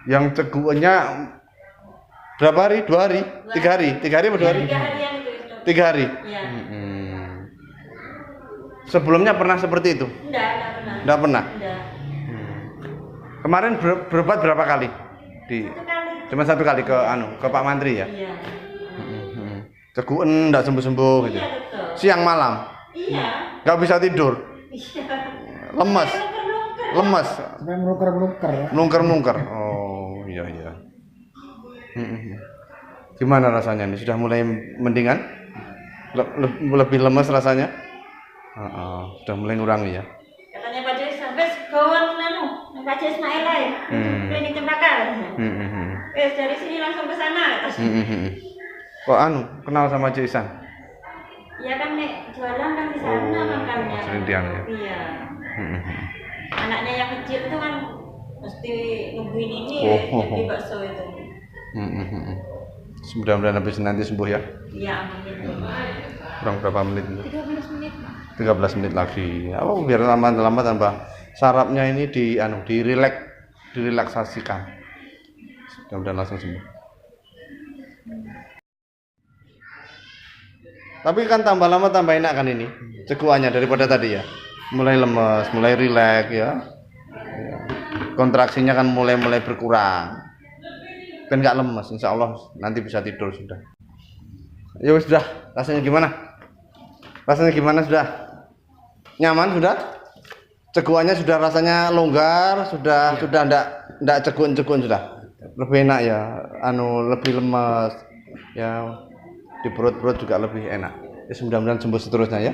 Yang cegukannya berapa hari? 2 hari? 3 hari? 3 hari atau 2 hari? 3 hari yang itu. 3 hari? Iya. Sebelumnya pernah seperti itu? Enggak pernah. Enggak pernah? Enggak. Kemarin berobat berapa kali? Satu kali. Cuma 1 kali ke Pak Mantri ya? Iya. Cegukan enggak sembuh-sembuh gitu. Iya, betul. Siang malam? Iya. Enggak bisa tidur? Iya. Lemas? Lemas? Sampai melungker-melungker. Melungker-melungker. Oh, iya. Gimana rasanya nih? Sudah mulai mendingan? Lebih lemas rasanya? Sudah mulai ngurangi ya. Katanya Pak Jais sampai kawan Pak Jais Ismail ya. Klinik Cempaka. Dari sini langsung ke sana. Kok kenal sama Cik Isan? Iya kan nek jualan kan di sana makannya. Serintian ya. Iya. Anaknya yang kecil itu kan mesti nungguin ini jadi bakso itu. Mudah-mudahan habis nanti sembuh ya. Iya, amin. Kurang berapa menit? 13 menit. 13 menit lagi. Biar lama-lama tambah sarafnya ini direlaksasikan. Mudah-mudahan langsung sembuh. Tapi kan tambah lama tambah enak kan ini cegukannya daripada tadi ya. Mulai lemes, mulai rileks ya. Kontraksinya kan mulai berkurang. Kan nggak lemes, insya Allah nanti bisa tidur sudah. Ya sudah, rasanya gimana? Rasanya gimana sudah? Nyaman sudah? Cegukannya sudah rasanya longgar, sudah enggak cegun-cegun sudah. Lebih enak ya, lebih lemes ya, di perut juga lebih enak. Ya mudah-mudahan sembuh seterusnya ya.